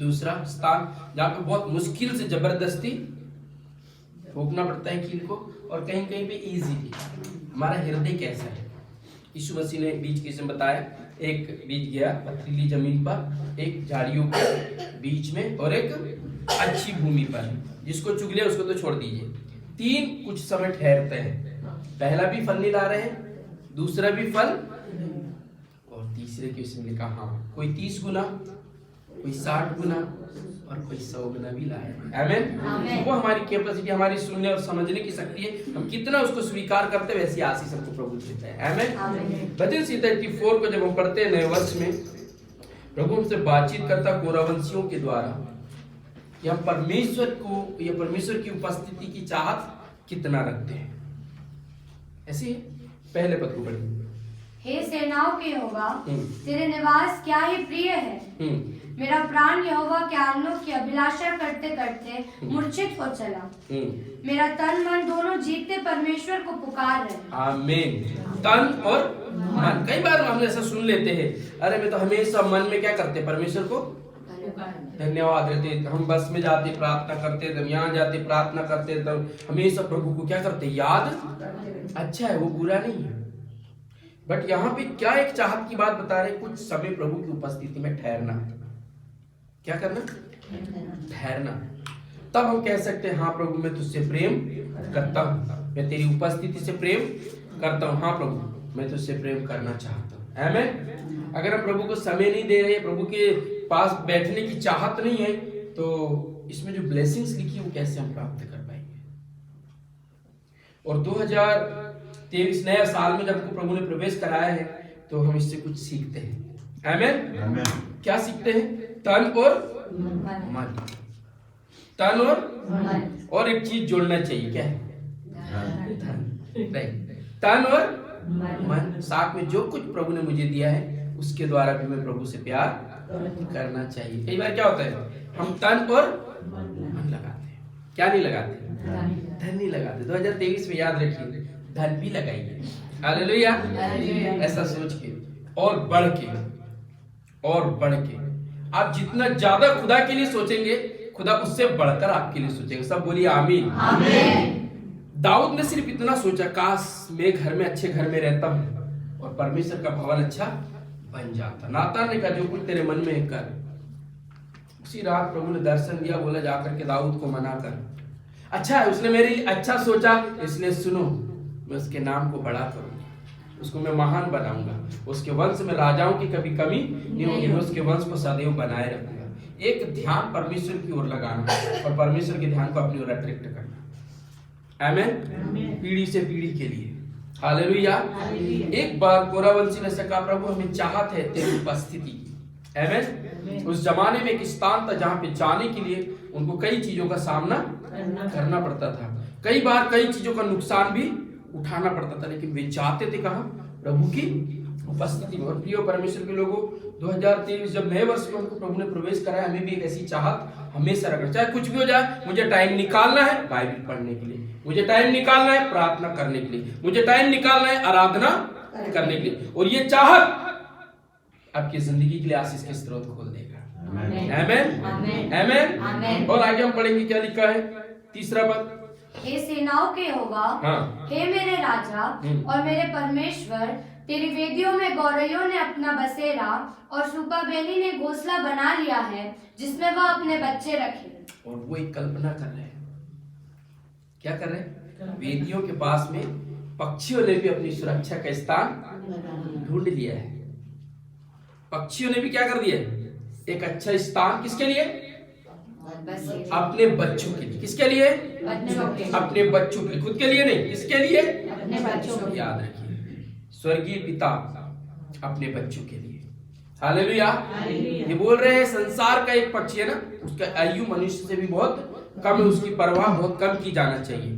दूसरा स्थान जहाँ पे बहुत मुश्किल से जबरदस्ती ठोकना पड़ता है कील को, और कहीं कहीं पे इजीली। हमारा हृदय कैसा है? यीशु मसीह ने बीज किसे बताया? एक बीज गया पथरीली जमीन पर, एक झाड़ियों के बीच में, और एक अच्छी भूमि पर। जिसको चुग लिया उसको तो छोड़ दीजिए। 3 कुछ समय ठहरते हैं। पहला भी फल नहीं ला रहे हैं, दूसरा भी फल, और तीसरे के उसमें लिखा हाँ कोई 30 गुना, कोई 60 गुना, और कोई 100 गुना भी लाए। आमीन। वो हमारी कैपेसिटी, हमारी सुनने और समझने की शक्ति है। हम कितना उसको स्वीकार करते हैं वैसी आशीष हमको प्रभु देता है। आमीन। भजन संहिता 84 को जब हम पढ़ते हैं नए वर्ष में, प्रभु हमसे बातचीत करता कोरावंशियों के द्वारा कि हम परमेश्वर को या परमेश्वर की उपस्थिति की चाहत कितना रखते हैं। ऐसे पहले पद को पढ़िए। हे सेनाओं के यहोवा, तेरे निवास क्या ही प्रिय है। मेरा प्राण यहोवा के आंगनों की अभिलाषा करते करते मूर्छित हो चला। मेरा तन मन दोनों जीते परमेश्वर को पुकार रहे। आमीन। तन और मन, कई बार हम ऐसा सुन लेते हैं, अरे मैं तो हमेशा मन में क्या करते, परमेश्वर को धन्यवाद देते। हम बस में जाते प्रार्थना करते, तब यहाँ जाते प्रार्थना करते, तब हमेशा प्रभु को क्या करते, याद। अच्छा है, वो बुरा नहीं है, बट यहाँ पे क्या एक चाहत की बात बता रहे, कुछ समय प्रभु की उपस्थिति में ठहरना। क्या करना? ठहरना। तब हम कह सकते हैं हाँ प्रभु मैं तुझसे प्रेम करता हूँ, मैं तेरी उपस्थिति से प्रेम करता हूँ। हाँ प्रभु मैं तुझसे प्रेम करना चाहता हूँ। आमीन। अगर हम प्रभु को समय नहीं दे रहे, प्रभु के पास बैठने की चाहत नहीं है, तो इसमें जो ब्लेसिंग्स लिखी है वो कैसे हम प्राप्त कर पाएंगे? और 2023 नया साल में जब प्रभु ने प्रवेश कराया है तो हम इससे कुछ सीखते हैं। आमीन। क्या सीखते हैं? तन और मन। तन और एक चीज जोड़ना चाहिए, क्या है? तन और मन। साथ में जो कुछ प्रभु ने मुझे दिया है उसके द्वारा भी मैं प्रभु से प्यार करना चाहिए। कई बार क्या होता है, हम तन और मन लगाते हैं, क्या नहीं लगाते? धन नहीं लगाते। 2023 में याद रखिए, धन भी लगाइए। हालेलुया। ऐसा सोच के और बढ़ के आप जितना ज्यादा खुदा के लिए सोचेंगे, खुदा उससे बढ़कर आपके लिए सोचेगा। सब बोलिए आमीन। दाऊद ने सिर्फ इतना सोचा, काश मैं घर में अच्छे घर में रहता हूं और परमेश्वर का भवन अच्छा बन जाता। नातान ने कहा जो कुछ तेरे मन में है कर। उसी रात प्रभु ने दर्शन दिया, बोला जाकर के दाऊद को मना कर। अच्छा है, उसने मेरे लिए अच्छा सोचा, इसलिए सुनो मैं उसके नाम को बड़ा करूंगा, उसको मैं महान बनाऊंगा, उसके वंश में राजाओं की कभी कमी नहीं होगी, मैं उसके वंश को सदैव बनाए रखूंगा। एक ध्यान परमेश्वर की ओर लगाना और परमेश्वर के ध्यान को अपनी ओर अट्रैक्ट करना। आमीन। पीढ़ी से पीढ़ी के लिए। हालेलुया। एक बार कोरावंशी ने कहा प्रभु हमें चाहत है तेरी उपस्थिति की। आमीन। उस जमाने में एक स्थान था जहां पे जाने के लिए उनको कई चीजों का सामना करना पड़ता था, कई बार कई चीजों का नुकसान भी उठाना पड़ता था, लेकिन वे चाहते थे कहां? प्रभु की उपस्थिति में। और प्रिय परमेश्वर के लोगों, 2023 जब नए वर्ष में हमको प्रभु ने प्रवेश कराया, हमें भी एक ऐसी चाहत हमेशा रखना, चाहे कुछ भी हो जाए, मुझे टाइम निकालना है बाइबल पढ़ने के लिए, मुझे टाइम निकालना है प्रार्थना करने के लिए, मुझे टाइम निकालना है आराधना करने के लिए। और ये चाहत आपकी जिंदगी के लिए आशीष के स्रोत खोल देगा। आमीन। आमीन। और आगे हम पढ़ेंगे क्या लिखा है, तीसरा पद। हे सेनाओं के यहोवा, हे मेरे राजा और मेरे परमेश्वर, तेरी वेदियों में गौरैयों ने अपना बसेरा और सूपाबेनी ने घोंसला बना लिया है जिसमें वह अपने बच्चे रखे। और वो एक कल्पना कर रहे हैं, क्या कर रहे हैं? वेदियों के पास में पक्षियों ने भी अपनी सुरक्षा का स्थान ढूंढ लिया है। पक्षियों ने भी क्या कर दिया? एक अच्छा स्थान किसके लिए? अपने बच्चों के लिए। किसके लिए? अपने बच्चों के लिए, खुद के लिए नहीं। किसके लिए? अपने बच्चों के लिए। याद रखिए, स्वर्गीय पिता अपने बच्चों के लिए। हालेलुया। ये बोल रहे हैं संसार का एक पक्षी है ना, उसका आयु मनुष्य से भी बहुत कम है, उसकी परवाह बहुत कम की जाना चाहिए।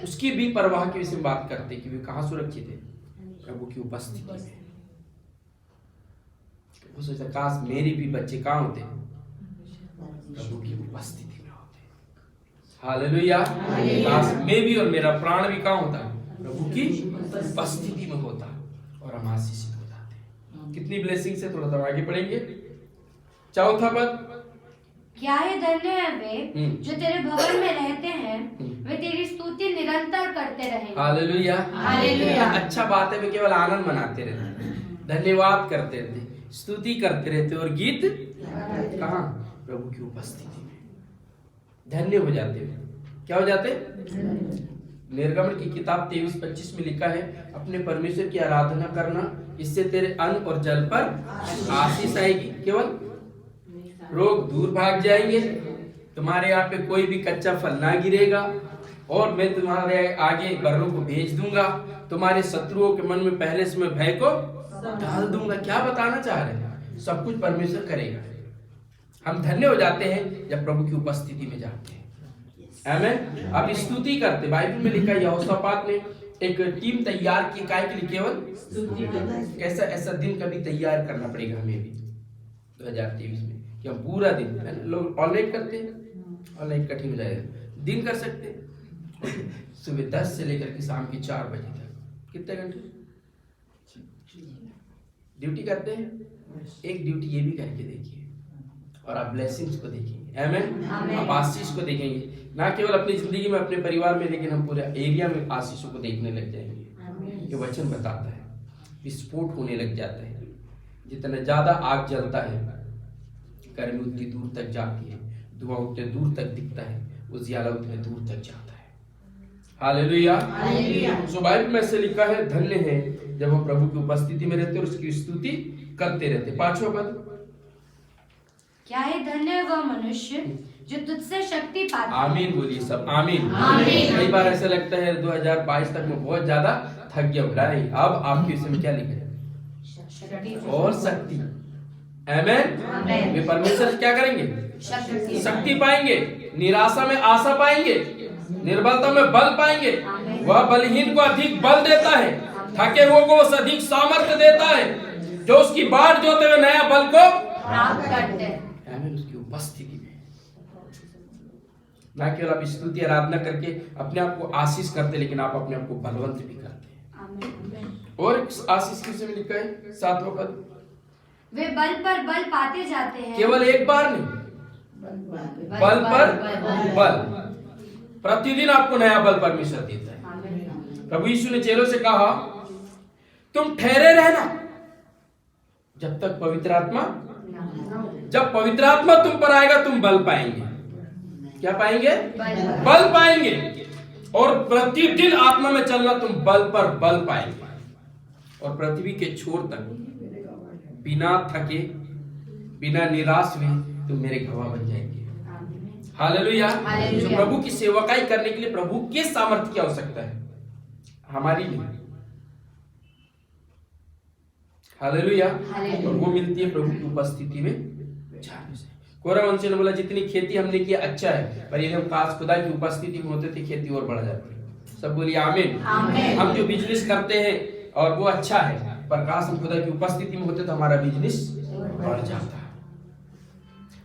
उसकी भी परवाह की विषय में बात करते कि वे कहाँ सुरक्षित है? प्रभु की उपस्थिति में। वो सोचता काश मेरे भी बच्चे कहाँ होते? प्रभु की उपस्थिति में होते। हालेलुया। काश मैं भी और मेरा प्राण भी कहाँ होता? प्रभु की उपस्थिति में होता और हम आशीषित हो जाते। कितनी ब्लेसिंग से, थोड़ा सा आगे पढ़ेंगे। चौथा पद। क्या ही धन्य है वे जो तेरे भवन में रहते हैं, वे तेरी स्तुति निरंतर करते रहेंगे। Hallelujah, hallelujah. अच्छा बात है, वे केवल आनंद मनाते रहते, धन्यवाद करते रहते, स्तुति करते रहते और गीत कहाँ? प्रभु की उपस्थिति में धन्य हो जाते हैं। क्या हो जाते? निर्गमन की किताब 23:25 में लिखा है, अपने परमेश्वर की आराधना करना, इससे तेरे अन्न और जल पर आशीष आएगी, केवल रोग दूर भाग जाएंगे, तुम्हारे यहाँ पे कोई भी कच्चा फल ना गिरेगा, और मैं तुम्हारे आगे बर्रों को भेज दूंगा, तुम्हारे शत्रुओं के मन में पहले से मैं भय को डाल दूंगा। क्या बताना चाह रहे हैं? सब कुछ परमेश्वर करेगा। हम धन्य हो जाते हैं जब प्रभु की उपस्थिति में जाते हैं। आमीन। अब स्तुति करते, बाइबल में लिखा है यहोशापात ने एक टीम तैयार की, काय के लिए? केवल ऐसा दिन कभी तैयार करना पड़ेगा हमें भी 2023 में, कि हम पूरा दिन, लोग ऑनलाइन करते हैं, ऑनलाइन कठिन हो जाएगा, दिन कर सकते हैं सुबह 10 से लेकर के शाम के 4 बजे तक। कितने घंटे ड्यूटी करते हैं? एक ड्यूटी ये भी करके देखिए और आप ब्लेसिंग्स को देखेंगे। आमीन। आप आशीष को देखेंगे, ना केवल अपनी जिंदगी में, अपने परिवार में, लेकिन हम पूरे एरिया में आशीषों को देखने लग जाएंगे। ये वचन बताता है, विस्फोट होने लग जाता है। जितना ज्यादा आग जलता है, गर्मी उतनी दूर तक जाती है, धुआं उतने दूर तक दिखता है, उजियाला उतने दूर तक जाता है। हालेलुया। सो बाइबल में से लिखा है, धन्य है जब हम प्रभु की उपस्थिति में रहते और उसकी स्तुति करते रहते। 5वां पद, क्या ही धन्य है वह मनुष्य जो तुझसे शक्ति पाता है। आमीन बोलिए सब, आमीन। आमीन। कई बार ऐसा लगता है 2022 तक में बहुत ज्यादा थक गया, भरा नहीं। अब आपके विषय में क्या लिखा है? और शक्ति। आमीन। वे परमेश्वर से क्या करेंगे? शक्ति पाएंगे। निराशा में आशा पाएंगे, निर्बलता में बल पाएंगे। वह बलहीन को अधिक बल देता है, थके हुए को अधिक सामर्थ्य देता है, जो उसकी बाट जोते हुए नया बल को प्राप्त करते हैं। आमीन। उसकी उपस्थिति में ना केवल आप स्तुति आराधना करके अपने आप को आशीष करते, लेकिन आप अपने आप को बलवंत भी करते हैं। और आशीष किस में लिखा है? 7वां पद, वे बल पर बल पाते जाते हैं। केवल एक बार नहीं, बल पर बल, प्रतिदिन आपको नया बल परमेश्वर देता है। प्रभु यीशु ने चेलों से कहा, तुम ठहरे रहना जब तक पवित्र आत्मा, जब पवित्र आत्मा तुम पर आएगा तुम बल पाएंगे। क्या पाएंगे? बल पाएंगे। और प्रतिदिन आत्मा में चलना, तुम बल पर बल पाएंगे, और पृथ्वी के छोर तक बिना थके, बिना निराश हुए तुम मेरे गवाह बन जाएंगे। हालेलुया। तो प्रभु की सेवकाई करने के लिए प्रभु के सामर्थ्य की आवश्यकता है, हमारी नहीं। हालेलुया। और वो मिलती है प्रभु की उपस्थिति में जाने से। कोरा वंशी ने बोला, जितनी खेती हमने किया अच्छा है, पर यदि हम काश खुदा की उपस्थिति में होते थे, खेती और बढ़ जाती। सब बोलिए आमीन। हम जो बिजनेस करते हैं और वो अच्छा है, पर काश हम खुदा की उपस्थिति में होते तो हमारा बिजनेस बढ़ जाता।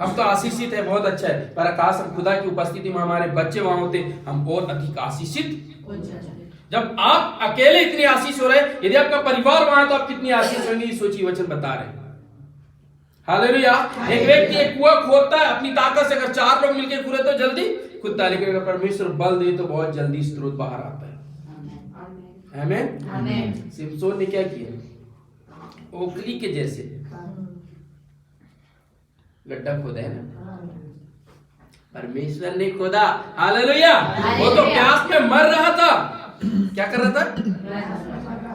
हम तो आशीषित है, बहुत अच्छा है, पर काश हम खुदा की उपस्थिति में, हमारे बच्चे वहां होते, हम और अधिक आशीषित हो जाते। जब आप अकेले इतनी आशीष हो रहे, यदि आपका परिवार वहां है तो आप कितनी आशीष होंगे, सोचिए। वचन बता रहे हैं। हालेलुया। एक व्यक्ति एक कुआं खोदता है अपनी ताकत से, अगर 4 लोग मिलकर खोदे तो जल्दी खुदता है, लेकिन अगर परमेश्वर बल दे तो बहुत जल्दी स्रोत बाहर आता है। आमीन। सिमसोन ने क्या किया? ओखली के जैसे गड्ढा खोदा है ना, परमेश्वर ने खोदा। हालेलुया। वो तो प्यास में मर रहा था, क्या कर रहा था?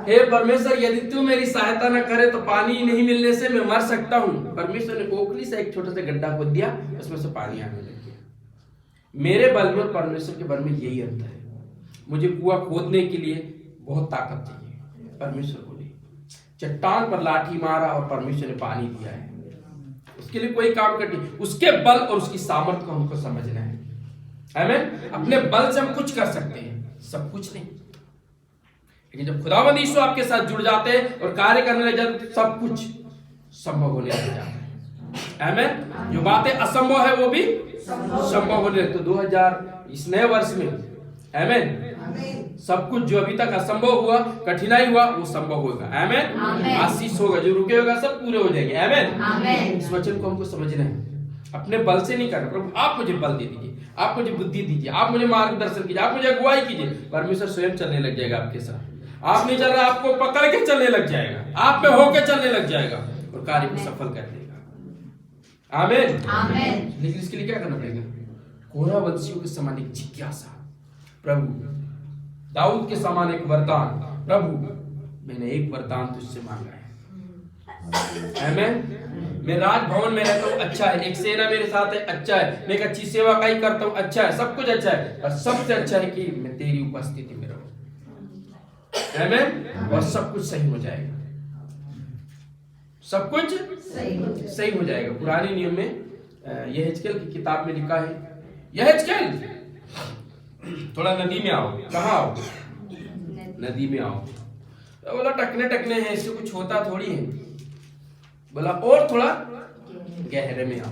हे परमेश्वर, यदि तू मेरी सहायता न करे तो पानी नहीं मिलने से मैं मर सकता हूँ। परमेश्वर ने ओखली से एक छोटा सा गड्ढा खोद दिया, उसमें से पानी आने लग गया। मेरे बल में और परमेश्वर के बल में यही अंतर है। मुझे कुआं खोदने के लिए बहुत ताकत चाहिए, परमेश्वर को नहीं। चट्टान पर लाठी मारा और परमेश्वर ने पानी दिया है, उसके लिए कोई काम करनी, उसके बल और उसकी सामर्थ्य को हमको समझना है। आमीन। अपने बल से हम कुछ कर सकते हैं, सब कुछ नहीं, लेकिन जब खुदावंद यीशु आपके साथ जुड़ जाते हैं और कार्य करने लग जाते, सब कुछ संभव होने लग जाता है। आमीन। जो बातें असंभव है वो भी संभव होने लगते। 2000 इस नए वर्ष में, आमीन, सब कुछ जो अभी तक असंभव हुआ, कठिनाई हुआ, वो संभव होगा। आमीन। आशीष होगा, जो रुके होगा सब पूरे हो जाएंगे। आमीन। इस वचन को हमको समझना है। अपने बल से नहीं करना। प्रभु आप मुझे बल दे दीजिए, आप मुझे बुद्धि दीजिए, आप मुझे मार्गदर्शन कीजिए, आप मुझे अगुवाई कीजिए। परमेश्वर स्वयं चलने लग जाएगा आपके साथ। आप नहीं चल रहा, आपको पकड़ के चलने लग जाएगा, आप में होके चलने लग जाएगा और कार्य को सफल कर देगा। आमीन आमीन। लेकिन इसके लिए क्या करना पड़ेगा? कोरा वंशियों के समान एक जिज्ञासा, प्रभु दाऊद के समान एक वरदान, प्रभु मैंने एक वरदान तुझसे मांगा है। आमीन। मैं राजभवन में रहता हूँ, अच्छा है, एक सेना मेरे साथ है, अच्छा है, मैं एक अच्छी सेवा काई करता हूँ, अच्छा है, सब कुछ अच्छा है, और सबसे अच्छा है कि मैं तेरी उपस्थिति में रहूं। आमीन। और सब कुछ सही हो जाएगा, सब कुछ सही हो जाएगा। पुराने नियम में यहेजकेल की किताब में लिखा है, यहेजकेल थोड़ा नदी में आओ। कहाँ आओ? नदी में आओ। तो बोला टकने टकने हैं, इससे कुछ होता थोड़ी है। बोला और थोड़ा गहरे में आओ।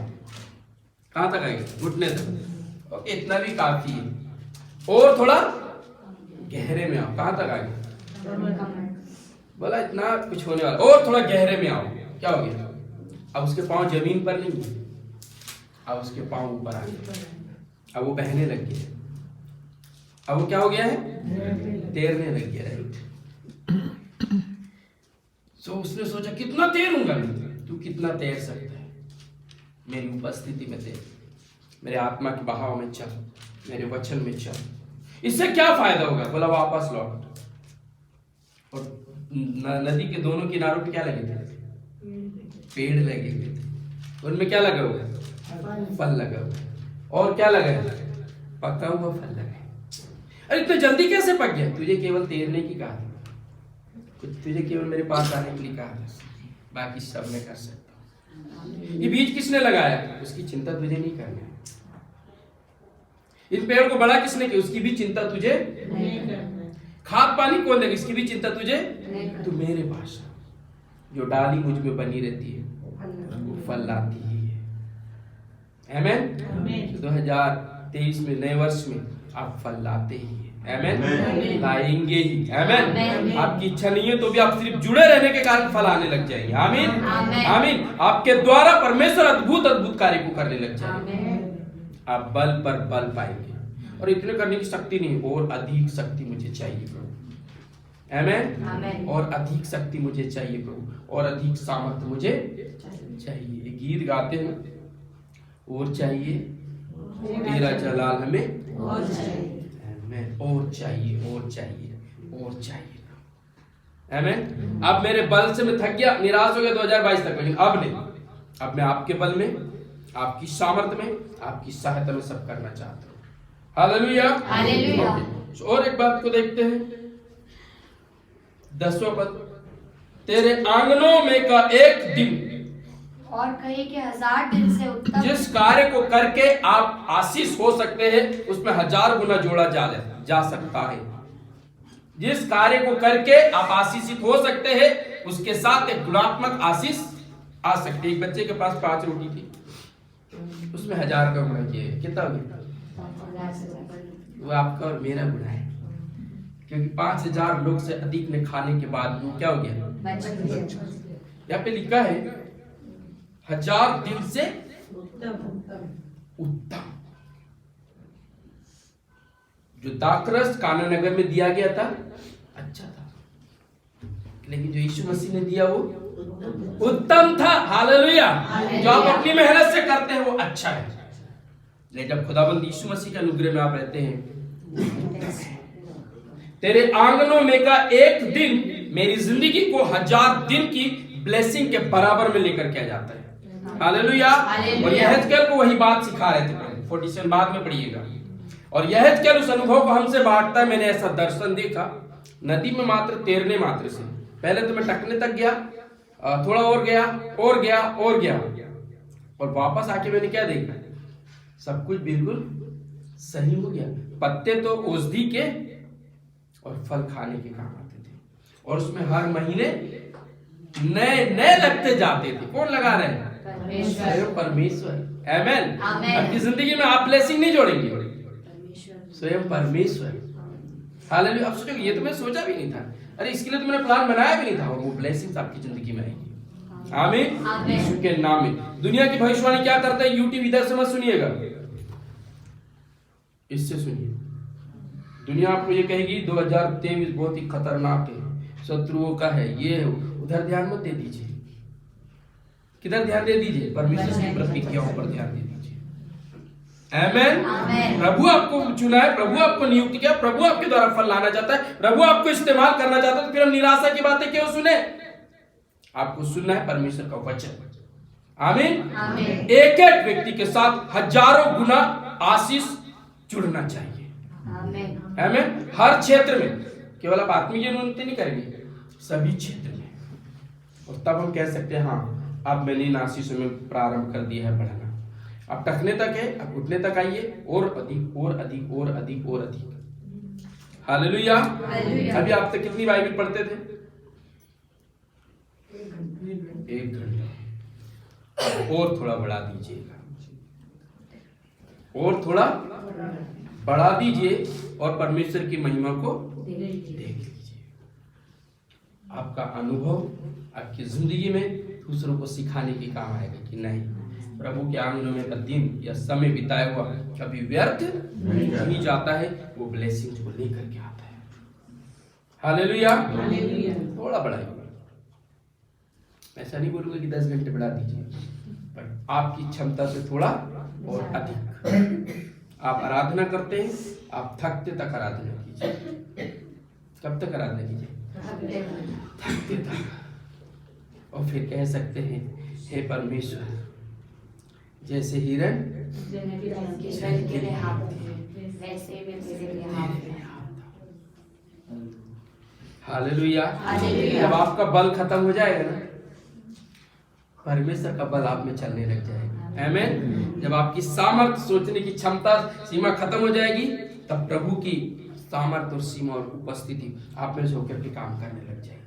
कहां तक आएंगे? घुटने तक। ओके, इतना भी काफी है। और थोड़ा गहरे में आओ। कहां तक आएंगे? बोला इतना कुछ होने वाला, और थोड़ा गहरे में आओ। क्या हो गया? अब उसके पांव जमीन पर नहीं है, अब उसके पांव ऊपर आ गए, अब वो बहने लग गए। अब वो क्या हो गया है? तैरने लग गया। राइट। सो उसने सोचा कितना तैरूंगा मैं? तू कितना तैर सकता है? मेरी उपस्थिति में तैर, मेरे आत्मा के बहाव में चल, मेरे वचन में चल। इससे क्या फायदा होगा? बोला वापस लौट। और नदी के दोनों किनारों पे क्या लगे थे? पेड़ लगे हुए थे। उनमें क्या लगा हुआ है? फल लगा हुआ है। और क्या लगा है? पका हुआ फल लगा है। अरे इतना जल्दी कैसे पक गया? तुझे केवल तैरने की कहा, तुझे केवल मेरे पास आने के लिए कहा, बाकी सब मैं कर सकता हूँ। ये बीज किसने लगाया? उसकी चिंता तुझे नहीं करनी। इन पेड़ को बड़ा किसने किया? उसकी भी चिंता तुझे नहीं करनी। खाद पानी कौन देगा? इसकी भी चिंता तुझे नहीं। तू मेरे पास जो डाली मुझ में बनी रहती है वो फल लाती ही है। आमीन। 2023 में, नए वर्ष में आप फल लाते ही हैं। आमीन। लाएंगे ही। आमीन। आपकी इच्छा नहीं है तो भी आप सिर्फ जुड़े रहने के कारण फल आने लग जाएंगे। आमीन आमीन। आपके द्वारा परमेश्वर अद्भुत अद्भुत कार्य को करने लग जाएंगे। आप बल पर बल पाएंगे। और इतने करने की शक्ति नहीं, और अधिक शक्ति मुझे चाहिए प्रभु। आमीन। और अधिक शक्ति मुझे चाहिए प्रभु, और अधिक सामर्थ्य मुझे चाहिए। गीत गाते हैं, और चाहिए तेरा जलाल हमें और चाहिए। और चाहिए, और चाहिए, और चाहिए। आमीन। अब मेरे बल से मैं थक गया, निराश हो गया 2022 तक, लेकिन अब नहीं। अब मैं आपके बल में, आपकी सामर्थ्य में, आपकी सहायता में सब करना चाहता हूँ। Hallelujah hallelujah. और एक बात को देखते हैं, 10वां पद, तेरे आंगनों में का एक दिन और कहीं के 1000 दिन से उत्तम। जिस कार्य को करके आप आशीष हो सकते हैं, उसमें 1000 गुना जोड़ा जा सकता है। जिस कार्य को करके आप आशीषित हो सकते हैं, उसके साथ एक गुणात्मक आशीष आ सकती है। एक बच्चे के पास 5 रोटी थी, उसमें 1000 का गुणा किया, कितना हो गया? वो आपका और मेरा गुणा है, क्योंकि 5000 लोग से अधिक ने खाने के बाद वो क्या हो गया? यहाँ पे लिखा है 1000 दिन से उत्तम। जो दाखरस काना नगर में दिया गया था अच्छा था, लेकिन जो यीशु मसीह ने दिया वो उत्तम था। हालेलुया। जो आप अपनी मेहनत से करते हैं वो अच्छा है, लेकिन जब खुदाबंद यीशु मसीह के अनुग्रह में आप रहते हैं, तेरे आंगनों में का एक दिन मेरी जिंदगी को 1000 दिन की ब्लेसिंग के बराबर में लेकर के आ जाता है। हालेलुया। और यहेजकेल को वही बात सिखा रहे थे। 47 बाद में पढ़िएगा। और यहेजकेल उस अनुभव को हमसे बांटता है। मैंने ऐसा दर्शन देखा, नदी में मात्र तैरने मात्र से, पहले तो मैं टकने तक गया, थोड़ा और गया, और गया, और गया, और वापस आके मैंने क्या देखा? सब कुछ बिल्कुल सही हो गया। पत्ते तो औषधि के और फल खाने के काम आते थे, और उसमें हर महीने नए नए लगते जाते थे। कौन लगा रहे हैं? परमेश्वर। आमीन। आपकी जिंदगी में आप ब्लेसिंग नहीं जोड़ेंगे, स्वयं परमेश्वर। हालेलुया। अब सोचो, ये तो मैं सोचा भी नहीं था, अरे इसके लिए तो मैंने प्लान बनाया भी नहीं था, और वो ब्लेसिंग्स आपकी जिंदगी में आएगी। आमीन। आमीन। यीशु के नाम में। दुनिया की भविष्यवाणी क्या करता है? यूट्यूब इधर से मत सुनिएगा, इससे सुनिए। दुनिया आपको ये कहेगी 2023 बहुत ही खतरनाक है, शत्रुओं का है, ये है, उधर ध्यान मत दे दीजिए। किधर ध्यान दे दीजिए? परमेश्वर की प्रतिज्ञाओं पर ध्यान दे दीजिए। आमेन। आमेन। प्रभु आपको चुना है, प्रभु आपको नियुक्त किया, प्रभु आपके द्वारा फल लाना चाहता है, प्रभु आपको इस्तेमाल करना चाहता है, तो फिर हम निराशा की बातें क्यों सुने? आपको सुनना है परमेश्वर का वचन। आमीन। आमीन। एक एक व्यक्ति के साथ हजारों गुना आशीष जुड़ना चाहिए। आमीन। आमीन। हर क्षेत्र में, केवल आप आत्मिक उन्नति नहीं करेंगे, सभी क्षेत्र में। और तब हम कह सकते हैं हाँ, अब मैंने इन आशीषों में प्रारंभ कर दिया है बढ़ाना। अब टकने तक है, अब घुटने तक आइए, और अधिक और अधिक और अधिक और अधिक। हालेलुया। अभी आप तक कितनी बाइबल पढ़ते थे? 1 घंटा। और थोड़ा बढ़ा दीजिएगा, और थोड़ा बढ़ा दीजिए, और परमेश्वर की महिमा को देख लीजिए। आपका अनुभव आपकी जिंदगी में दूसरों को सिखाने के काम आएगा कि नहीं, प्रभु के आंगनों में का दिन या समय बिताया हुआ कभी व्यर्थ नहीं जाता है, वो ब्लेसिंग्स को लेकर के आता है। हालेलुया। थोड़ा बढ़ाइए, ऐसा नहीं बोलूंगा कि 10 घंटे बढ़ा दीजिए, पर आपकी क्षमता से थोड़ा और अधिक। आप आराधना करते हैं, आप थकते तक आराधना कीजिए। कब तक आराधना कीजिए? थकते तक। और फिर कह सकते हैं, हे परमेश्वर, जैसे हिरन हालेलुया। जब आपका बल खत्म हो जाएगा ना, परमेश्वर का बल आप में चलने लग जाएगा। आमीन। जब आपकी सामर्थ्य, सोचने की क्षमता, सीमा खत्म हो जाएगी, तब प्रभु की सामर्थ्य और सीमा और उपस्थिति आप में से होकर के काम करने लग जाएगी।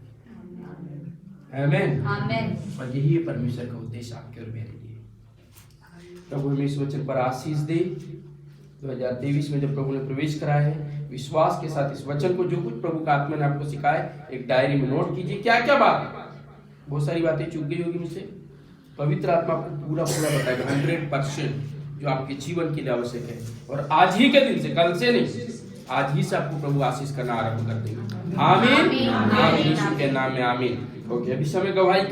आमीन। आमीन। और यही है परमेश्वर का उद्देश्य आपके और मेरे लिए। प्रभु हमें इस वचन पर आशीष दे। 2023 में जब प्रभु ने प्रवेश कराया है, विश्वास के साथ इस वचन को, जो कुछ प्रभु का आत्मा ने आपको सिखाया, एक डायरी में नोट कीजिए। क्या क्या बात, बहुत सारी बातें चूक गई होगी मुझसे, पवित्र आत्मा आपको पूरा पूरा बताएगा 100%, जो आपके जीवन के लिए आवश्यक है। और आज ही के दिन से, कल से नहीं, आज ही से आपको प्रभु आशीष करना आरंभ कर देंगे। आमीन। आमीन। यीशु के नाम में आमीन। ओके, अभी समय गवाही